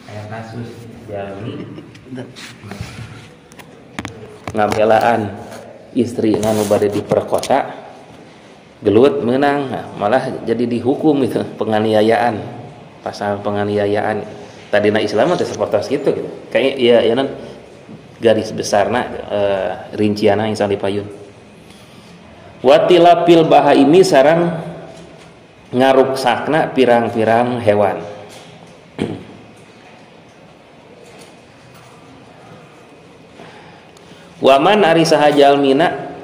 Aya kasus jalmi ngabelaan istri nu bade diperkosa gelut menang, nah, malah jadi dihukum itu penganiayaan, pasal penganiayaan. Tadina Islam teh sapertos kitu gitu. Kayak ya non garis besarna rinciana insang dipayun. Watilapil bahaimi sareng ngaruksakna pirang-pirang hewan. Waman ari saha jalmina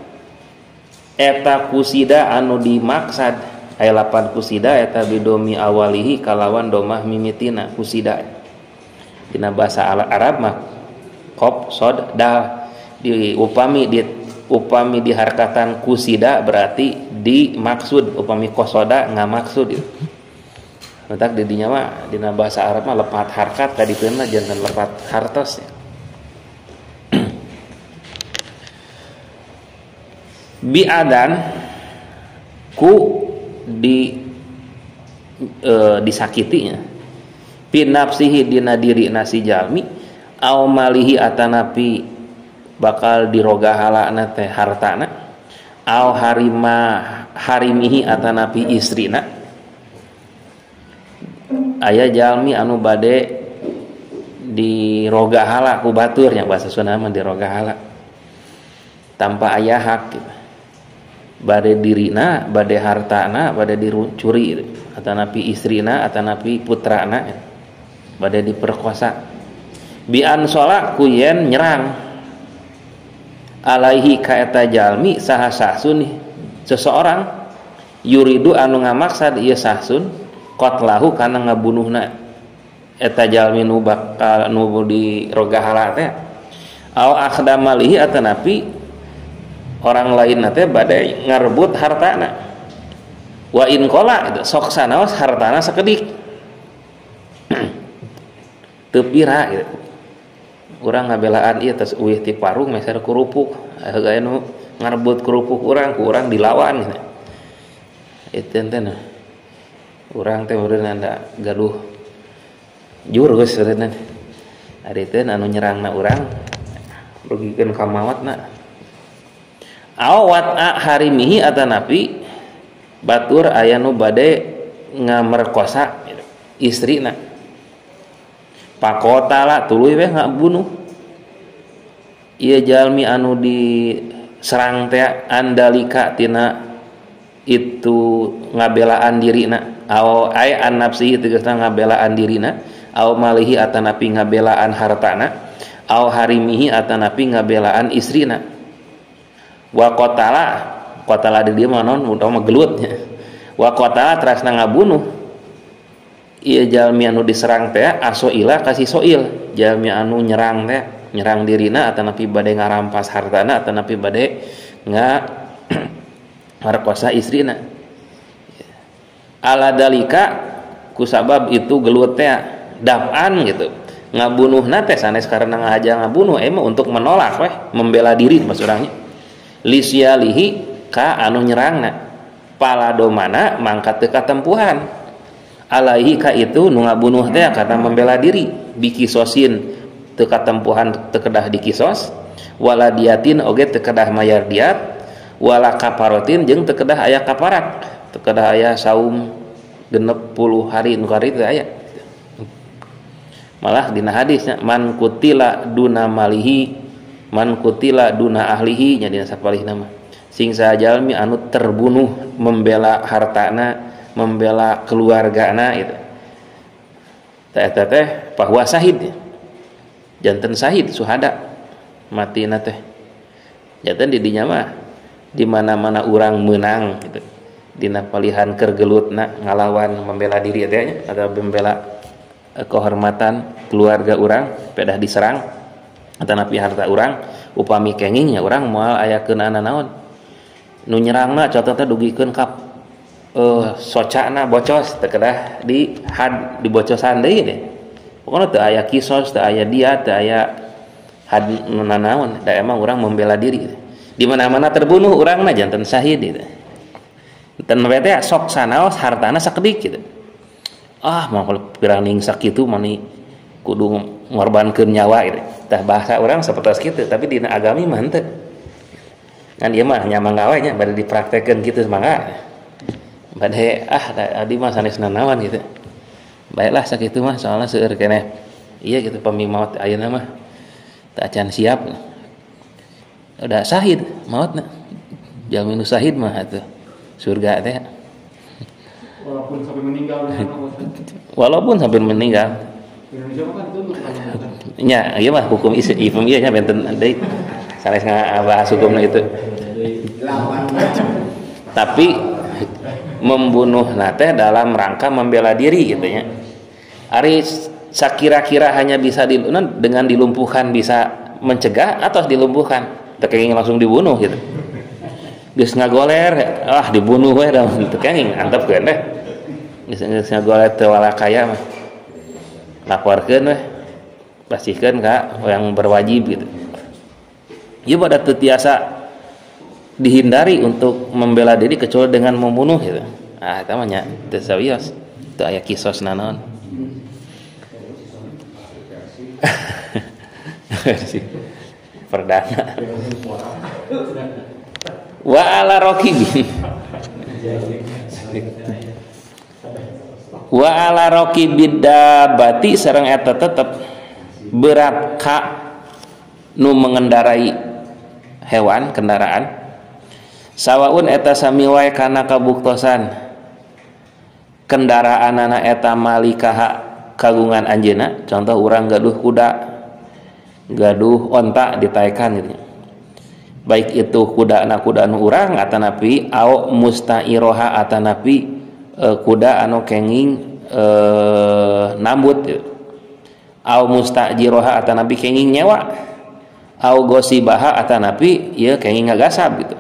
eta kusida anu dimaksad aya lapan kusida eta bidomi awalihi kalawan domah mimitina kusida dina bahasa Arab mah qaf sod dal upami diharkatan kusida berarti dimaksud, upami kosoda ngamaksud gitu. Mentak di dinya mah dina bahasa Arab mah lepat harkat kadikeun mah janten lepat hartos ya. Biadan ku disakitinya pinapsihi dina diri nasi jalmi au malihi atanapi bakal dirogahalana teh hartana au harimihi atanapi istrina. Aya jalmi anu bade dirogahala ku baturnya bahasa Sunda mah dirogahala tanpa aya hak gitu. Bade dirina, bade hartana, bade dicuri atanapi istrina, atanapi putrana, bade diperkosa. Bian sholat kuyen nyerang alaihi ka eta jalmi saha sahsun seseorang yuridu anu ngamaksad ieu sahsun qatlahu kana ngabunuhna eta jalmi nu bakal nu dirogahala teh au akhdamalihi atanapi orang lain nate badai ngarebut hartana wa in qala sok sanaos hartana sakedik teu pira gitu. Urang ngabelaan ieu tos uih ti parung meser kerupuk aya nu ngarebut kerupuk urang ku urang dilawan gitu. Itu enten urang teh meureun anda gaduh jurus sebenarnya ari teh anu nyerangna urang rugikeun ka maotna awat harimihi atanapi batur aya nu bade ngamerkosa istrina pakotala tuluy we ngabunuh ieu jalmi anu diserang teh andalika tina itu ngabelaan dirina au ay an nafsi tegasna ngabelaan dirina au malihi atanapi ngabelaan hartana au harimihi atanapi ngabelaan istrina wa qatala di dieu mah naon utama gelutnya wa qatala terasna ngabunuh ieu jalmi anu diserang teh asoila kasih soil jalmi anu nyerang teh nyerang dirina atanapi bade ngarampas hartana atanapi bade ngarekosa istrina ala dalika kusabab itu gelut teh dapan gitu ngabunuhna teh sanes karena ngahaja ngabunuh emang untuk menolak weh membela diri maksud urangnya lisyalihi ka anu nyerangna paladomana mangkat teu katempuhan alaihi ka itu nu ngabunuh teh karena membela diri bikisosin teu katempuhan teu kedah dikisos wala diatin oge teu kedah mayar diat wala kaparotin jeung teu kedah aya kaparat teu kedah aya saum 60 hari nu kari teu aya malah dina hadisnya man kutila duna malihi man kutila duna ahlihi nya dina sapalih nama sing sajalmi anu terbunuh membela hartana membela keluargana itu teh bahwa syahid janten syahid suhada matina teh janten di dinya mah di mana-mana urang menang gitu dina palihan keur gelutna ngalawan membela diri teh atau membela kehormatan keluarga urang pedah diserang atanapi harta urang upami kengingnya urang moal ayakeun naon nu nyerangna contohna dugikeun ka socana bocos teu kedah dibocosan deui deh pokona teu aya kisos teu aya diat teu aya had nanaon da emang urang membela diri di mana-mana terbunuh urangna janten syahid gitu ten teh sok sanaos hartana sakedik gitu mau pirang ningsak kitu mani kudu ngorbankeun nyawa gitu. Tah bahasa urang sapertos kitu, tapi dina agami mah henteu. Kan ieu mah nya manggawe nya bade dipraktekeun kitu mangga. Bade adi mah sanesna naon gitu. Baiklah sakitu mah soalna seueur keneh. Iya gitu pamimaot ayeuna mah teu acan siap. Udah syahid mautna. Jalmi nu syahid mah atuh surga teh. Walaupun sampai meninggal. Walaupun sampai meninggal. Indonesia kan itu nya ieu mah hukum ifam ieu nya benten deui sanes ngabahas hukumna itu. Tapi membunuh teh dalam rangka membela diri gitu nya. Ari sakira-kira hanya bisa dengan dilumpuhkan bisa mencegah atau dilumpuhkan tekenging langsung dibunuh gitu. Geus ngagoler dibunuh we da tekenging antepkeun teh. Geus ngagoler teu walakaya mah. Laporkeun we. Pasihkeun ka yang berwajib gitu. Ieu pada teu tiasa dihindari untuk membela diri kecuali dengan membunuh gitu. Eta mah nya teu sawios. Teu aya kisosna naon. Perdana. Wa ala raqibin. Wa ala raqibid dabati sareng eta tetep berat ka nu mengendarai hewan kendaraan sawaun eta sami wae kana kabuktosan kendaraanana eta malikaha kagungan anjeunna contoh urang gaduh kuda gaduh onta ditaekan gitu baik itu kuda anu urang atanapi au mustairoha atanapi kuda anu kenging nambut gitu. Au mustajiroha atanapi kenging nyewa au gosibaha atanapi ieu kenging ngagasab gitu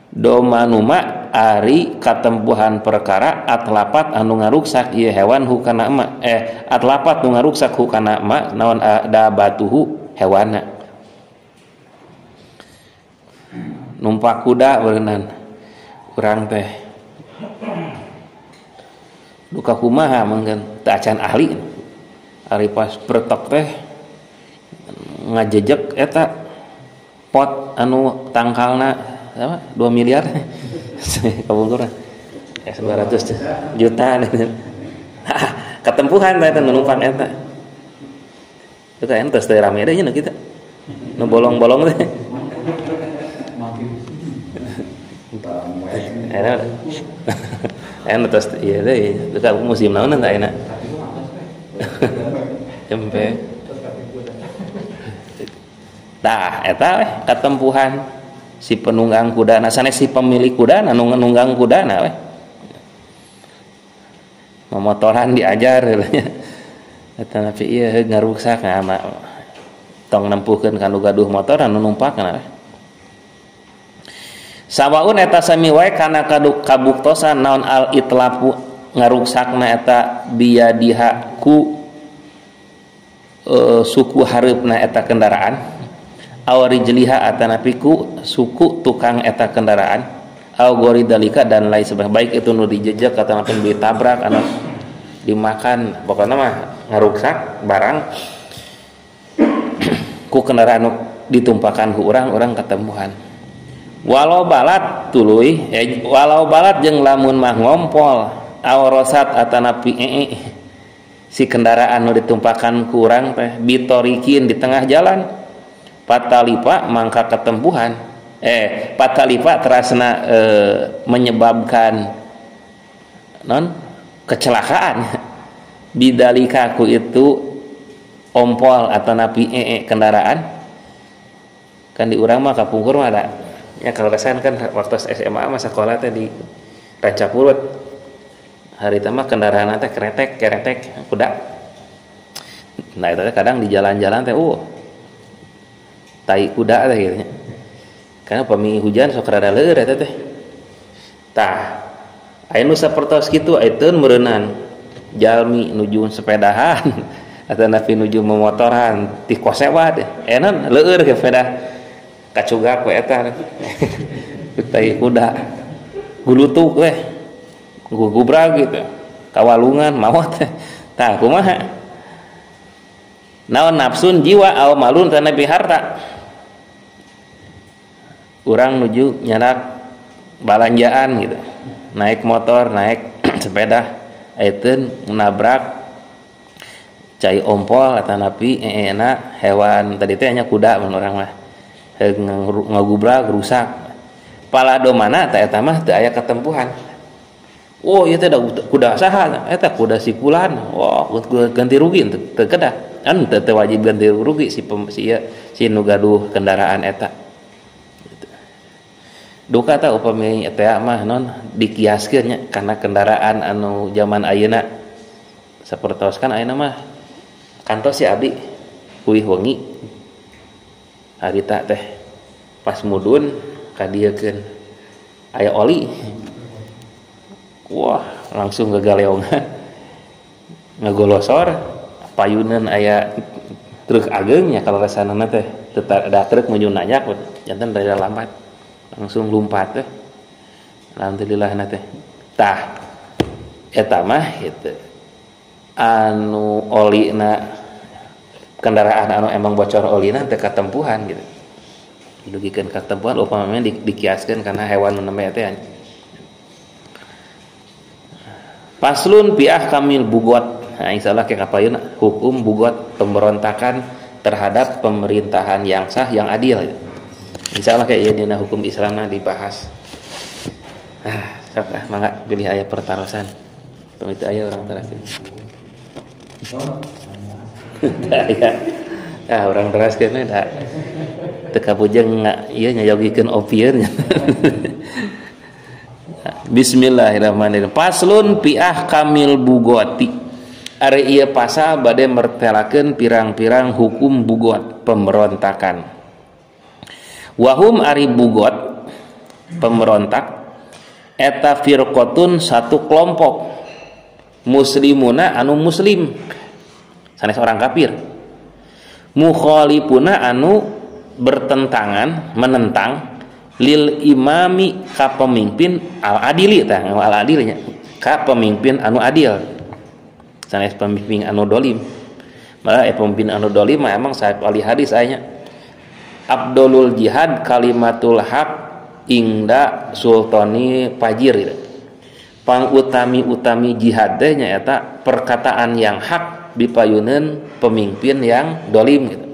domanuma ari katempuhan perkara atlapat anu ngaruksak ieu hewan hukana ma atlapat nu ngaruksak hukana ma naon dabatuhu hewanna numpak kuda beureunan urang teh duka kumaha mangkeun teu acan ahli ari pas bertok teh ngajejek eta pot anu tangkalna apa 2 miliar kabungkur 900 juta katempuhan teh numpang eta itu kan tos teh rame deui nya kita nu bolong-bolong teh enak tos ieu deui teh musim naon teh ayeuna empe tah eta we katempuhan si penunggang kudana sanes si pemilik kudana anu nunggang kudana we memotoran diajar eta tapi ieu ngaruksak ama tong nempuhkeun kanu gaduh motor anu numpakna we sawaun eta sami wae kana kabuktosan naon al itlapu ngaruksakna eta biadiha ku suku hareupna eta kendaraan aw rijliha atanapi ku suku tukang eta kendaraan aw gori dalika dan lain sebagainya baik itu nu dijejak atanapi ditabrak anu dimakan pokokna mah ngaruksak barang ku kendaraan nu ditumpakan ku urang ketempuhan walau balat tuluy walau balat jeung lamun mah ngompol aw rosat atanapi si kendaraan nu ditumpakan kurang teh bitorikin di tengah jalan patalipa mangka ketempuhan patalipa terasna menyebabkan non kecelakaan bidalika ku itu ompol atau napi kendaraan kan di urang mah kapungkur mah ada ya kalau rasakan kan waktu SMA masa sekolah teh di Rancapurut hari itu mah kendaraan teh keretek kuda nah itu kadang di jalan-jalan teh tai kuda teh gitu karena pami hujan sok rada leueur eta teh tah aya nu sapertos kitu ayeuna meureunnan jalmi nuju sepedahan atau napi nuju memotoran ti kosewa teh enan leueur ke sepeda kacugak we eta tai kuda gulutuk we gubrag gitu kawalungan maot tah kumaha naon nafsun jiwa aw malun kana bi harta. Urang nuju nyarak balanjaan gitu, naik motor, naik sepeda, ayeuna nabrak cai ompol atau napi enak hewan tadi teh nya kuda mun urang mah ngagubrak rusak pala domana teh eta mah teu aya katempuhan. Oh ieu teh kuda saha eta kuda sikulan. Wah ganti rugi teu kedah anu teu wajib ganti rugi si nu gaduh kendaraan eta. Duka ta upami eta mah non dikiaskeun nya kana kendaraan anu zaman ayeuna sapertoskan ayeuna mah kantos si abdi kuih wengi harita teh pas mudun kadiekeun aya oli, wah langsung ngagaleongan ngagolosor payuneun aya truk ageng nya kalau rasanana teh teu ada truk menyun nanyak janten rada lambat langsung lompat teh alhamdulillah teh tah eta mah gitu anu olina kendaraan anu emang bocor olina teh katempuhan gitu didugikeun katempuhan upamana dikiaskeun kana hewan nu nembe teh paslun fi ahkamil bugot. Nah insyaallah ke kapayeuna hukum bugot pemberontakan terhadap pemerintahan yang sah yang adil gitu. Insyaallah kayak ieu dina hukum Islamna dibahas. Sok mangga pilih aya pertarosan. Pemitu aya urang teraskeun. Aya. Urang teraskeun da. Teu kabujeng ieu nyayogikeun opieun. Bismillahirrahmanirrahim. Paslun fi ahkamil bugoti. Ari ieu pasal bade mertelakeun pirang-pirang hukum bugot pemberontakan. Wahum ari bugot pemberontak eta firqatun satu kelompok muslimuna anu muslim sanes orang kafir mukhalifuna anu bertentangan menentang lil imami ka pemimpin al adili tah al adilnya ka pemimpin anu adil sanes pemimpin anu dolim malah pemimpin anu dolim mah emang sahih ahli hadis aya Abdulul jihad kalimatul haq ingda sultani fajir gitu. Pangutami jihad teh nyaeta perkataan yang hak dipayuneun pemimpin yang dolim gitu.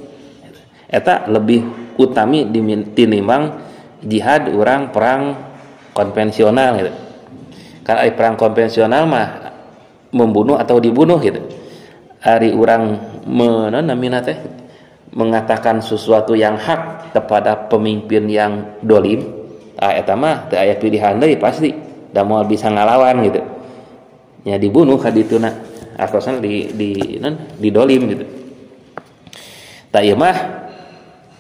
Eta lebih utami tinimbang jihad urang perang konvensional gitu. Karena perang konvensional mah membunuh atau dibunuh gitu. Ari urang namina teh mengatakan sesuatu yang hak kepada pemimpin yang dolim, eta mah teu aya pilihan deui pasti, da moal bisa ngalawan gitu. Nya dibunuh ka dituna, artosna di dolim gitu. Tah ieu mah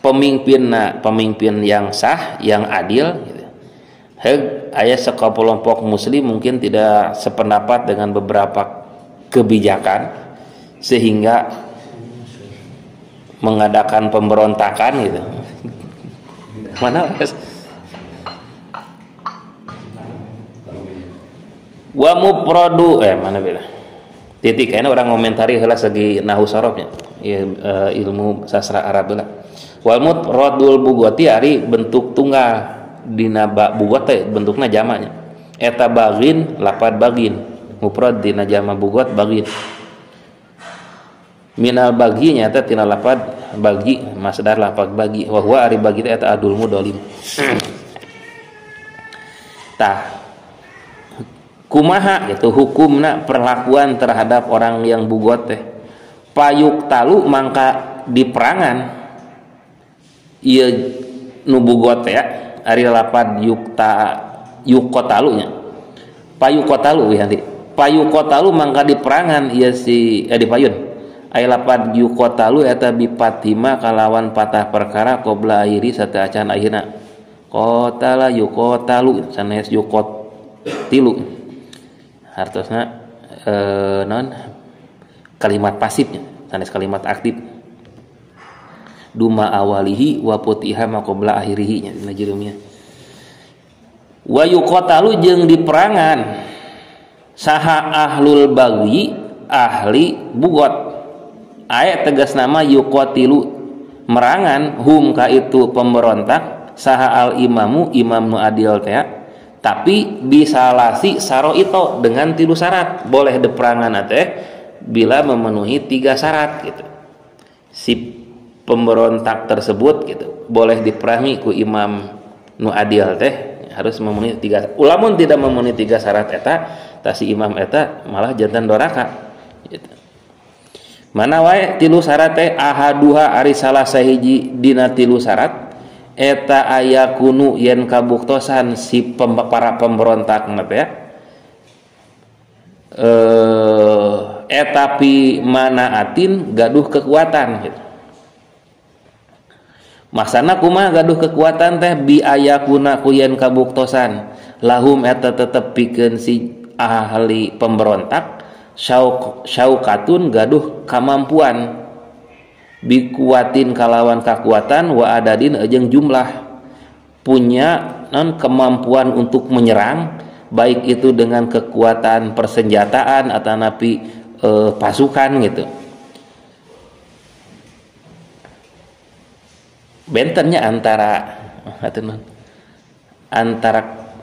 pemimpin yang sah, yang adil gitu. Aya sekelompok muslim mungkin tidak sependapat dengan beberapa kebijakan sehingga mengadakan pemberontakan gitu. Mana wa mupradu mana beda titik kayaknya orang komentari heula segi nahwu sarofnya ilmu sastra Arab lah. Wal mufradul bugoti ari bentuk tunggal dina bugot teh bentukna jamaknya eta bagin lapad bagin mufrad dina jama bugot bagin minal bagi nyata tina lapad bagi masdar lapad bagi wa huwa ari bagi teh eta adul mudolim. Tah kumaha itu hukumna perlakuan terhadap orang yang bugot teh payuk talu mangka diperangan ieu nu bugot teh ari lapad yukotalunya payukotalu ya nanti payukotalu mangka diperangan ieu si dipayun aya lapad yuqatalu eta bipatima kalawan patah perkara qabla airi sateu acan ayeuna qatala yuqatalu sanes yuqatilu hartosna non kalimat pasifnya sanes kalimat aktif duma awalihi wa putiha maqabla akhirihi nya dina jereumian wa yuqatalu jeung diperangan saha ahlul baghi ahli bugot aya tegas nama yuqatilu merangan hum ka itu pemberontak saha al imamu imam nu adil teh, tapi bisalasi saro itu dengan 3 syarat. Boleh diperangan teh bila memenuhi 3 syarat gitu. Si pemberontak tersebut gitu boleh diperangi ku imam nu adil teh harus memenuhi 3. Ulamun tidak memenuhi 3 syarat eta, tah si imam eta malah jantan doraka gitu. Mana wae 3 syarat teh ahaduha ari salah sahiji dina 3 syarat eta ayakunu yen kabuktosan si para pemberontak teh etapi manaatin gaduh kekuatan gitu. Maksana kumaha gaduh kekuatan teh bi ayakuna kuyen kabuktosan lahum eta tetep pikeun si ahli pemberontak syaukatun gaduh kamampuan bikuatin kalawan kakuatan wa adadin jeung jumlah punya non kemampuan untuk menyerang baik itu dengan kekuatan persenjataan atau napi pasukan gitu. Bentennya antara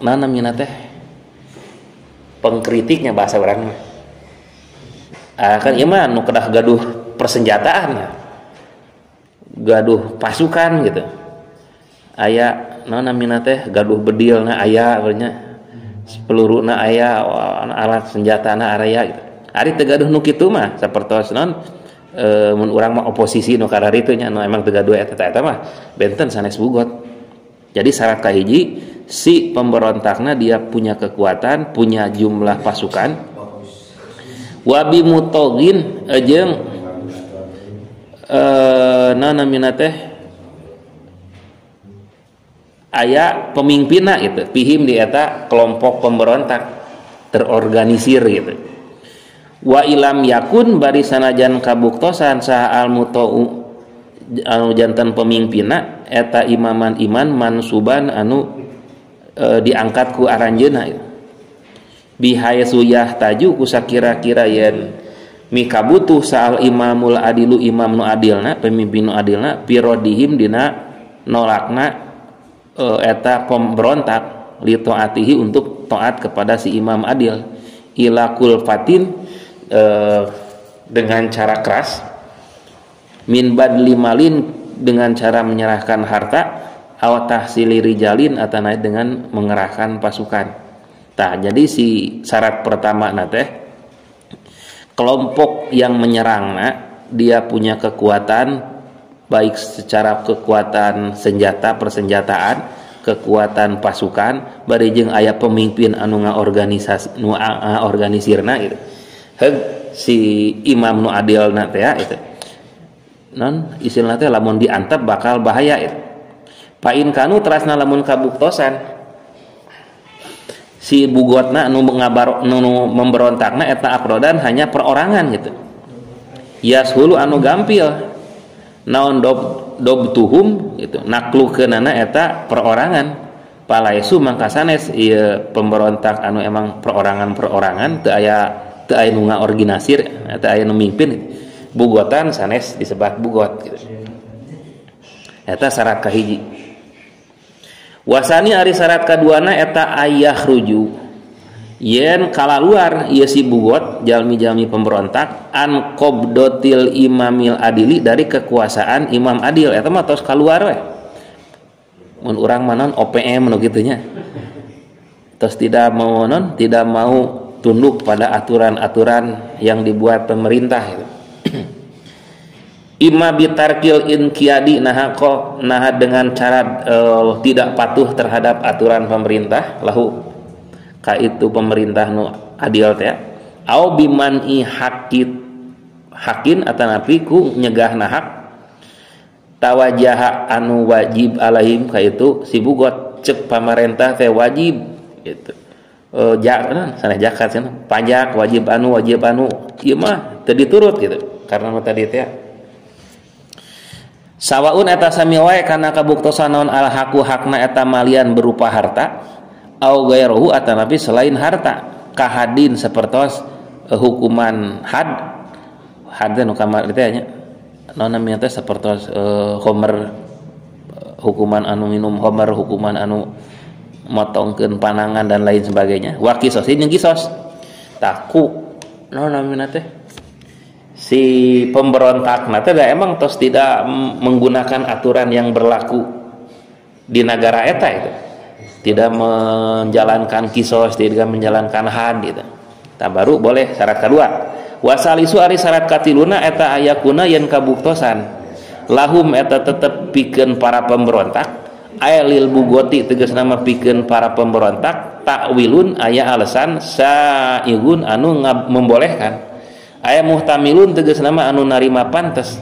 namanya teh pengkritiknya bahasa orang kan ieu mah nu kedah gaduh persenjataan gaduh pasukan gitu aya namanya teh gaduh bedilna aya nya peluruna aya alat senjatana area gitu ari teu gaduh nu kitu mah sapertos naon mun urang mah oposisi nu kararitu nya nu emang teu gaduh eta mah benten sanes bugot. Jadi syarat kahiji si pemberontakna dia punya kekuatan, punya jumlah pasukan. Wabi mutogin jeung namina teh aya pemimpinna gitu, pihim di eta kelompok pemberontak terorganisir gitu. Wa ilam yakun bari sanajan kabuktosan saha al mutau anu jantan pemimpinna eta imaman iman mansuban anu diangkat ku aranjeuna bihaysu yahtaju kusakira-kira yen mikabutuh saal imamul adilu imam nu adilna pemimpin nu adilna pirodihim dina nolakna eta pemberontak li taatihi untuk taat kepada si imam adil ila kulfatin dengan cara keras min badli malin dengan cara menyerahkan harta aw tahsili rijalin atau naik dengan mengerahkan pasukan. Tah jadi si syarat pertama teh kelompok yang menyerangna dia punya kekuatan baik secara kekuatan senjata persenjataan kekuatan pasukan bari jeung aya pemimpin anu ngaorganisasi nu organisirna gitu. Si imam nu adilna teh itu non istilahna teh lamun diantep bakal bahaya itu. Pain kanu terasna lamun kabuktosan si bugotna nu memberontakna eta afrodan hanya perorangan gitu. Yashulu anu gampil naon dobtuhum gitu naklukeunana eta perorangan palaisu mangka sanes ieu pemberontak anu emang perorangan teu aya nu ngaorganisir teu aya nu mimpin bugotan sanes disebat bugot gitu. Eta syarat kahiji. Wasani ari syarat kaduana eta ayah ruju yen kalaluar ieu si bugot jalmi-jalmi pemberontak an qabdotil imamil adili dari kekuasaan imam adil eta mah tos kaluar we. Mun urang mah OPM nu kitu nya. Tos tidak mau tunduk pada aturan-aturan yang dibuat pemerintah gitu. Imma bitarkil inqiyadi nah dengan cara tidak patuh terhadap aturan pemerintah lahu ka itu pemerintah nu adil teh au bimani hakin atanapi ku nyegahna hak tawajaha anu wajib alaihim ka itu si bugot cek pamarentah teh wajib gitu. Sana zakat pajak wajib anu ieu mah teu diturut gitu karena tadi teh sawaun eta sami wae kana kabuktosan naon al haku hakna eta malian berupa harta au ghairuhu atanapi selain harta kahadin sapertos hukuman had nu kamar teh nya naon namanya teh sapertos homer hukuman anu minum homer, hukuman anu motongkeun panangan dan lain sebagainya. Wa kisos jeung kisos. Taku naon namanya teh si pemberontak teh emang tos tidak menggunakan aturan yang berlaku di negara eta itu. Tidak menjalankan kisos, tidak menjalankan had gitu. Tah baru boleh syarat kedua. Wasalisu ari syarat katiluna eta ayakuna yen kabuktosan lahum eta tetep pikeun para pemberontak ailil bugoti tegasna mah pikeun para pemberontak takwilun aya alasan saigun anu membolehkan aya muhtamilun tegasna mah anu narima pantes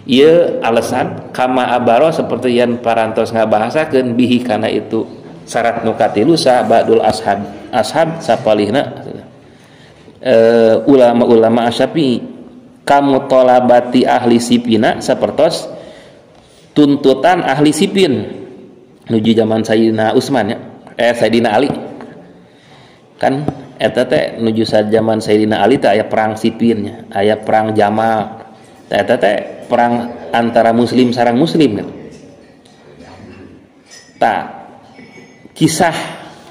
ieu alasan kama abaro seperti yang parantos ngabahasakeun bihi kana itu syarat nu katilu sabadul ashab sapalihna ulama Asyafi'i kamu tolabati ahli sipina sapertos tuntutan ahli sipin nuju zaman Sayyidina Utsman ya Sayyidina Ali kan eta teh nuju zaman Sayyidina Ali teh aya perang sipinnya aya perang Jamal eta teh perang antara muslim sareng muslim kan tah kisah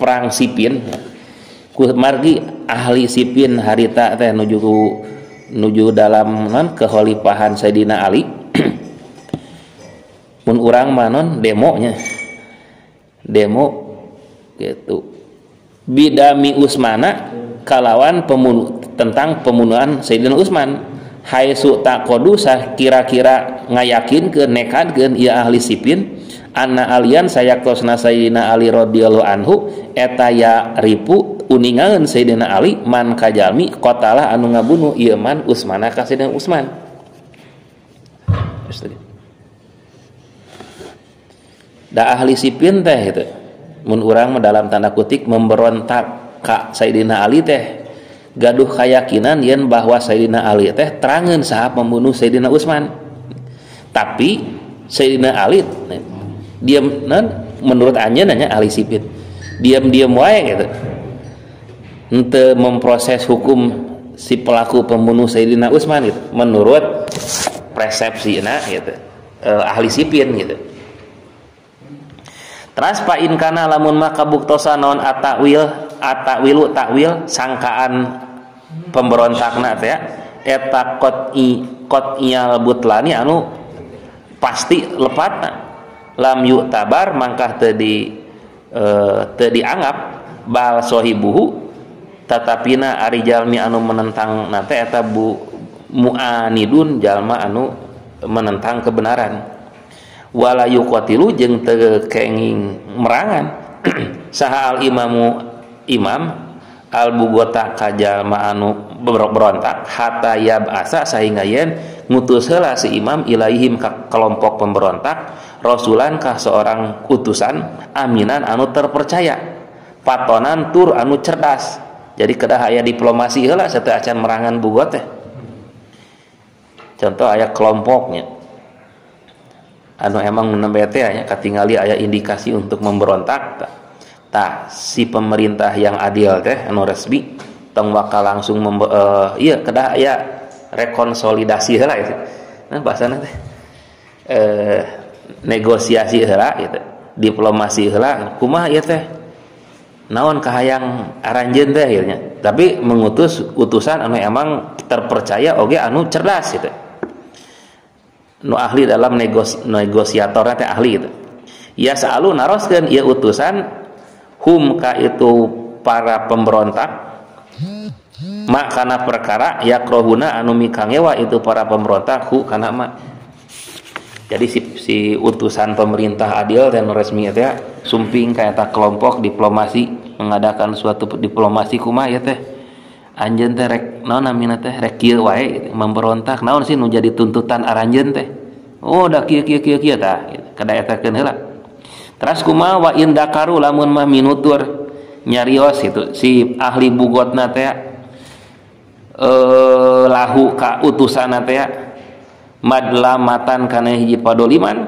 perang sipin ku margi ahli sipin harita teh nuju dalam keholipahan Sayyidina Ali mun urang manon demo gitu bidami Utsmana kalawan tentang pembunuhan Sayyidina Utsman haitsu taqodu kira-kira ngayakinkeun nekadkeun ieu ahli sipin anna alian sayaktosna Sayyidina Ali radhiyallahu anhu eta ya ripu uningaeun Sayyidina Ali man kajalmi qatalah anu ngabunuh ieu man Utsmana ka Sayyidina Utsman. Da ahli sipin teh itu mun urang dalam tanda kutip memberontak ka Sayyidina Ali teh gaduh keyakinan yen bahwa Sayyidina Ali teh terangeun saha pembunuh Sayyidina Utsman. Tapi Sayyidina Ali diam menurut anjeun nya ahli sipin diam-diam wae gitu. Henteu memproses hukum si pelaku pembunuh Sayyidina Utsman gitu. Menurut persepsina gitu. Ahli sipin gitu. Teras pa in kana lamun mah kabuktosan naon atawilu takwil sangkaan pemberontakna teh eta qat'iyal butlani anu pasti lepatna lam yu'tabar mangkah teu dianggap bal sahibuhu tatapina ari jalmi anu menentang nate eta mu'anidun jalma anu menentang kebenaran wala yuqatilu jeung teu kenging merangan saha al imam al bugota ka jalma anu berontak hatta yab'asa sehingga yen ngutus heula si imam ilaihim ka kelompok pemberontak rasulan ka seorang utusan aminan anu terpercaya patonan tur anu cerdas. Jadi kedah aya diplomasi heula sateu acan merangan bugot teh. Contoh aya kelompoknya anu emang nembe teh aya katingali aya indikasi untuk memberontak tah si pemerintah yang adil teh anu resmi tong bakal langsung iya kedah aya rekonsolidasi heula gitu. Nah bahasana teh negosiasi heula gitu. Diplomasi heula kumaha ieu teh naon kahayang aranjeun teh nya tapi mengutus utusan anu emang terpercaya oge anu cerdas gitu. Nu ahli dalam negosiatorna teh ahli gitu. Ya sa'alu naroskeun ieu utusan hum ka itu para pemberontak mak kana perkara yakrohuna anu mikangewa itu para pemberontak hu kana mak. Jadi si utusan pemerintah adil dan resmi teh sumping ka eta kelompok diplomasi mengadakan suatu diplomasi kumaha ya teh anjeun teh rek naon namina teh rek kieu wae memberontak naon sih nu jadi tuntutan aranjeun teh oh da kieu tah kada etakeun heula. Terus kumaha wa in dakaru lamun mah minutur nyarios itu si ahli bugotna teh lahu ka utusanna teh madlamatan kana hiji padoliman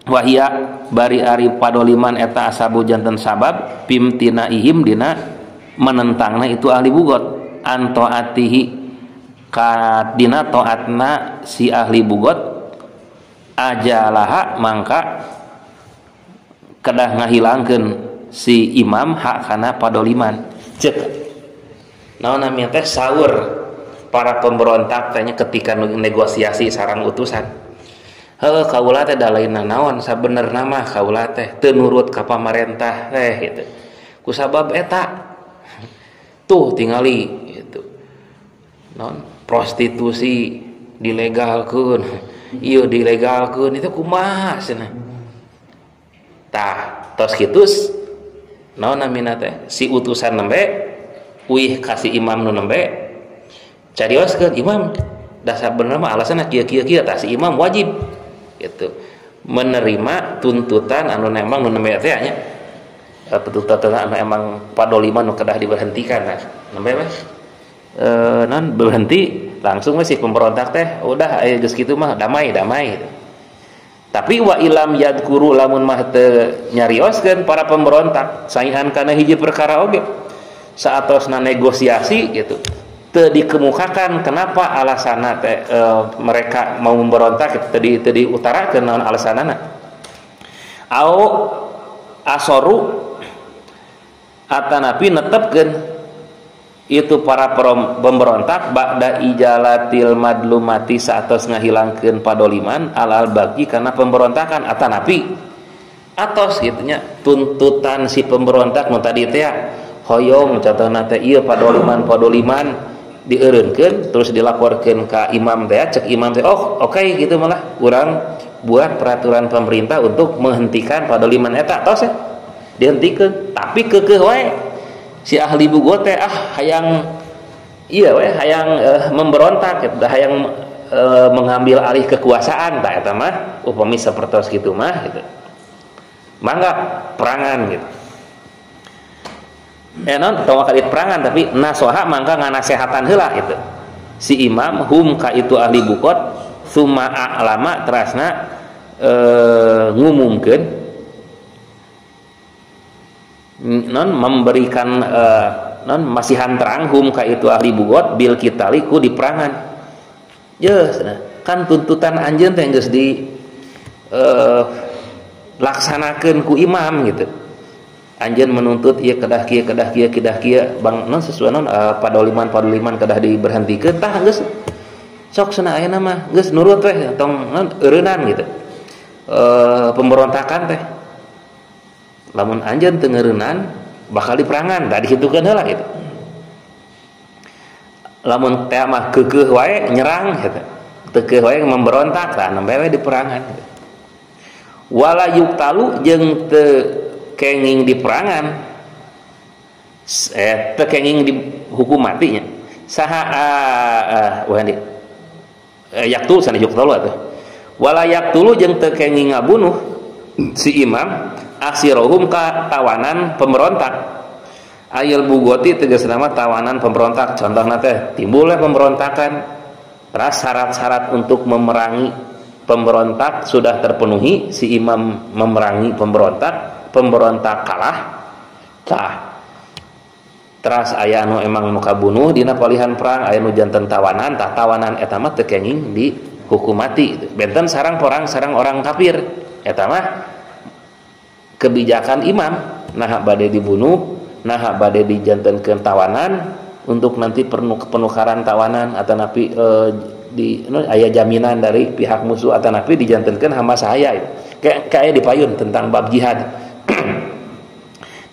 wahia bari ari padoliman eta asabu janten sabab pimtina ihim dina menentangna itu ahli bugot antoatihi ka dina taatna si ahli bugot ajalaha mangka kedah ngahilangkeun si imam hak kana padoliman. Ceuk naon namanya teh saur para pemberontak tanya ketika negosiasi sareng utusan. Heuh kaula teh da lain naon sabenerna mah kaula teh teu nurut ka pamarentah teh gitu. Kusabab eta tuh tingali gitu. Non prostitusi dilegalkeun. Ieu dilegalkeun itu kumaha cenah. Tah tos kitu naon namina teh si utusan nembe uih kasih imam nu nembe carioskeun imam da sabenerna mah alasanna kieu-kieu tah si imam wajib gitu menerima tuntutan anu memang nu nembe teh nya tuntutan anu emang padoliman nu kedah diberhentikan nah nembe mah non berhenti langsung we si pemberontak teh udah aya geus kitu mah damai gitu. Tapi wa ilam yadkuru lamun mah teu nyarioskeun para pemberontak saehan kana hiji perkara oge saatosna negosiasi gitu teu dikemukakan kenapa alasanna teh mereka mau memberontak teu diutarakeun naon alasanana au asoru atanapi netepkeun itu para pemberontak ba'da ijalatil madlumati saatos ngahilangkeun padoliman alal bagi karena pemberontakan atanapi atos gitunya tuntutan si pemberontak nu tadi teh hoyong contohna teh ieu padoliman dieureunkeun terus dilaporkeun ka imam teh cek imam teh oh oke gitu malah urang buat peraturan pemerintah untuk menghentikan padoliman eta tos ya dihentikeun tapi keukeuh wae si ahli bugot teh hayang ieu we hayang memberontak hayang mengambil alih kekuasaan tah eta mah upami sapertos kitu mah gitu mangga perangan gitu non tawa kali perangan tapi nasoha mangga nganasehatan heula gitu si imam hum ka itu ahli bugot summa a'lama terasna ngumumkeun non memberikan non masihan terang hum ka itu ahli bugot bil kitali ku di perangan yes, kan tuntutan anjeun teh geus di laksanakeun ku imam gitu anjeun menuntut ieu kedah kieu bang non sesuai non padoliman kedah diberhentikeun tah geus sok cenah ayeuna mah geus nurut we tong non eureunnan gitu pemberontakan teh lamun anjeun teu ngeureunnan bakal diperangan da dihitukeun heula gitu lamun teh mah keukeuh wae nyerang gitu teu keukeuh wae memberontak tah nembe we diperangan gitu. Wala yuktalu jeung teu kenging diperangan teu kenging dihukum mati nya saha wahandi yaktul sana yuktalu atuh wala yaktulu jeung teu kenging ngabunuh si imam asirohum ka tawanan pemberontak ayil bugoti tegasna mah tawanan pemberontak contohna teh timbulnya pemberontakan ras syarat-syarat untuk memerangi pemberontak sudah terpenuhi si imam memerangi pemberontak kalah tah teras aya anu emang nu kabunuh dina palihan perang aya nu janten tawanan tah tawanan eta mah teu kenging dihukum mati benten sareng orang kafir eta mah kebijakan imam nah bade dibunuh nah bade dijantenkeun tawanan untuk nanti penukaran tawanan atanapi aya jaminan dari pihak musuh atanapi dijantenkeun hamba sahaya kayak dipayun tentang bab jihad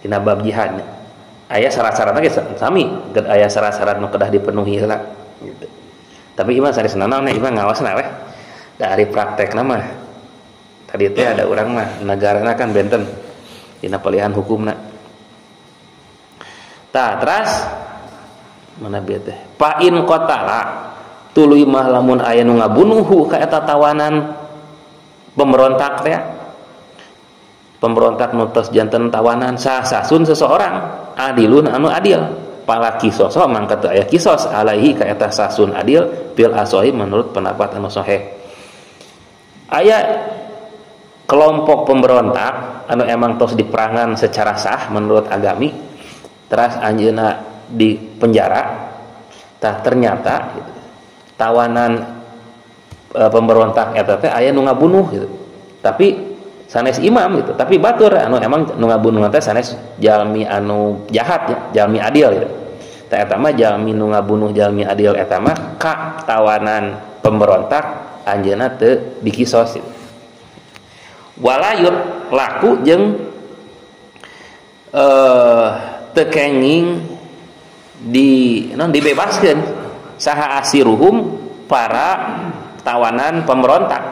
dina bab jihad aya syarat-syaratna ge sami aya syarat-syarat nu kedah dipenuhi heula gitu tapi imam saresna naon imam ngawasna we dari praktekna mah tadi teh ada orang mah negarana kan benten dina palihan hukumna tah teras mana bieu teh pa in qatala tuluy mah lamun aya nu ngabunuh ka eta tawanan pemberontak teh pemberontak nu tos janten tawanan sasun seseorang adilun anu adil pala kisos mangka teu aya kisos alaihi ka eta sasun adil bil asohi menurut pendapat anu sahih aya kelompok pemberontak anu emang tos diperangan secara sah menurut agami teras anjeunna di penjara tah ternyata tawanan pemberontak eta teh aya nu ngabunuh gitu. Tapi sanes imam gitu. Tapi batur anu emang nu ngabunuh teh sanes jalmi anu jahat ya, jalmi adil gitu. Tah eta mah jalmi nu ngabunuh jalmi adil eta mah ka tawanan pemberontak anjeunna teu dikisos gitu. Walayut laku jeung teu kenging dibebaskeun saha asiruhum para tawanan pemberontak.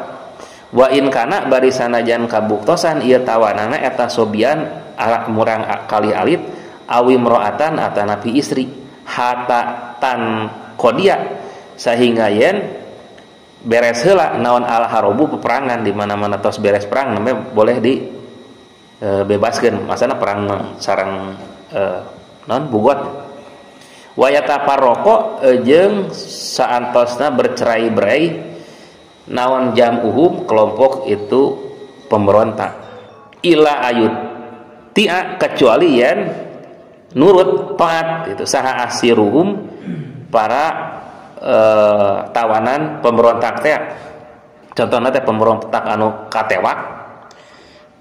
Wa in kana bari sanajan kabuktosan ieu tawanana eta sobian alak murang kali alit awi mroatan atanapi istri hata tan kodia sehingga yen beres heula naon al harobu peperangan di mana-mana tos beres perang namanya boleh di bebaskeun masana perang sareng non bugot wayata paroko jeung saantosna bercerai-berai naon jam'uhum kelompok itu pemberontak ila ayut tia kecuali yen nurut taat itu saha asiruhum para tawanan pemberontak teh contohna teh pemberontak anu katewak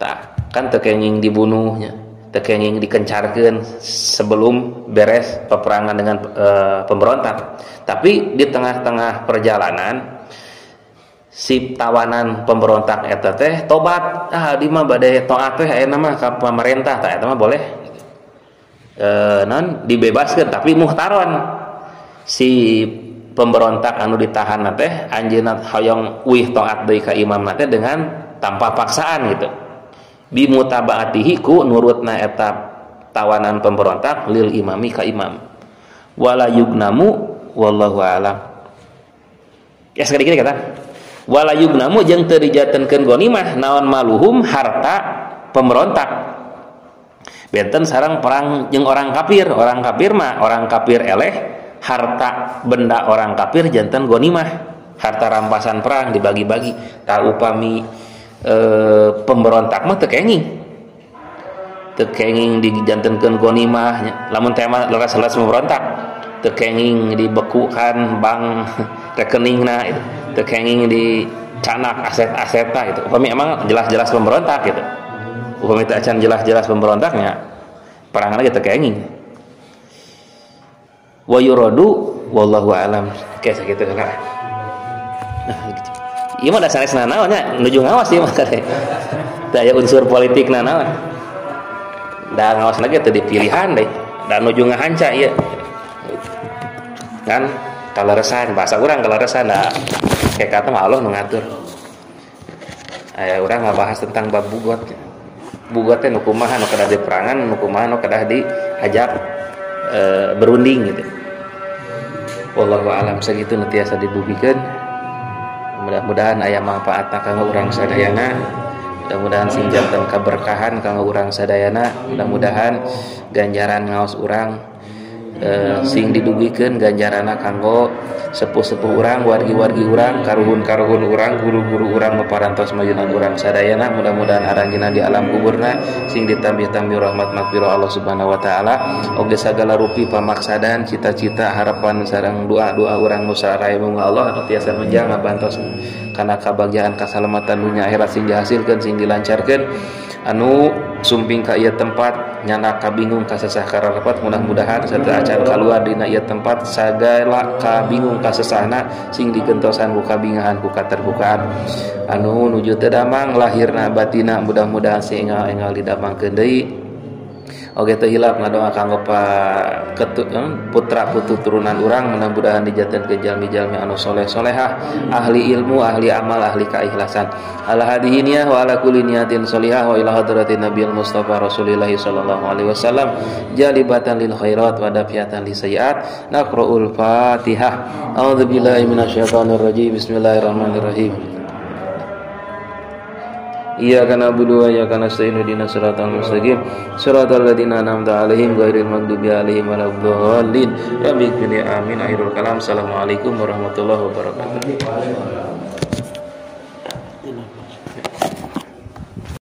tah kan teu kenging dibunuhnya teu kenging dikencarkeun sebelum beres peperangan dengan pemberontak tapi di tengah-tengah perjalanan si tawanan pemberontak eta teh tobat di mah bade taat teh aya mah ka pemerintah tah eta mah boleh non dibebaskeun tapi muhtaron si pemberontak anu ditahan teh anjeunna hoyong uih taat deui ka imam teh dengan tanpa paksaan gitu bimutabaatihi ku nurutna eta tawanan pemberontak lil imami ka imam wala yugnamu wallahu alam ya sekali kata wala yugnamu jeung teu dijatenkeun ghanimah naon maluhum harta pemberontak benten sareng perang jeung orang kafir mah orang kafir eleh harta benda orang kafir janten ghanimah harta rampasan perang dibagi-bagi ta upami pemberontak mah teu kenging dijantenkeun ghanimah lamun teh mah leres-leres pemberontak teu kenging dibekukan bank rekeningna itu teu kenging dicanak aset-asetna itu upami emang jelas-jelas pemberontak gitu upami teu acan jelas-jelas pemberontaknya perangan lagi teu kenging wa yuradu wallahu alam kayak sakitu kan nah gitu ieu mah dasaresna naon nya nuju ngawas ieu mah teh teu aya unsur politik na naon da ngawas lagi teu dipilihan deui da nuju ngahanca ieu kan kaleresan bahasa urang kaleresan da kayak kata mah Allah nu ngatur aya urang ngabahas tentang bab bugot teh nu kumaha nu kedah diperangan nu kumaha nu kedah diajak berunding gitu. Wallahu alam sagitu nu tiasa dibubikeun. Mudah-mudahan aya manfaatna kanggo urang sadayana. Mudah-mudahan sing janten kaberkahan kanggo urang sadayana. Mudah-mudahan ganjaran ngaos urang sing didugikeun ganjaranna kanggo sepuh-sepuh urang, wargi-wargi urang, karuhun-karuhun urang, guru-guru urang nu parantos majunan urang sadayana. Mudah-mudahan aranjeunna di alam kuburna sing ditambih-tambih rahmat magfirah Allah Subhanahu wa taala. Oge sagala rupi pamaksadan, cita-cita, harapan sareng doa-doa urang nu saraya muga Allah anu tiasa menjang ngabantos kana kabagjaan kasalamatan dunya akhirat sing dihasilkeun sing dilancarkeun anu sumping ka ieu tempat nyana kabingung kasesah kararepat mudah-mudahan sarta acan kaluar dina ieu tempat sagala kabingung kasesahna sing digentosan ku kabingahan ku katerbukaan anu nuju teu damang lahirna batina mudah-mudahan sing enggal didamangkeun deui oge teu hilap ngadoa kanggo putra putu turunan urang mudah-mudahan dijatenkeun jalmi-jalmi anu soleh-solehah ahli ilmu ahli amal ahli keikhlasan ala hadihi niyah wa ala kulli niyatin sholihah wa ila hadratin nabiyil mustafa rasulillah sallallahu alaihi wasallam jalibatan lil khairat wa dafiyatan lis sayiat naqra'ul fatihah a'udzubillahi minasyaitonir rajim bismillahirrahmanirrahim Iyyaka na'budu wa iyyaka nasta'in ihdinas siratal mustaqim siratal ladzina an'amta 'alaihim ghairil maghdubi 'alaihim waladdallin amin akhirul kalam assalamualaikum warahmatullahi wabarakatuh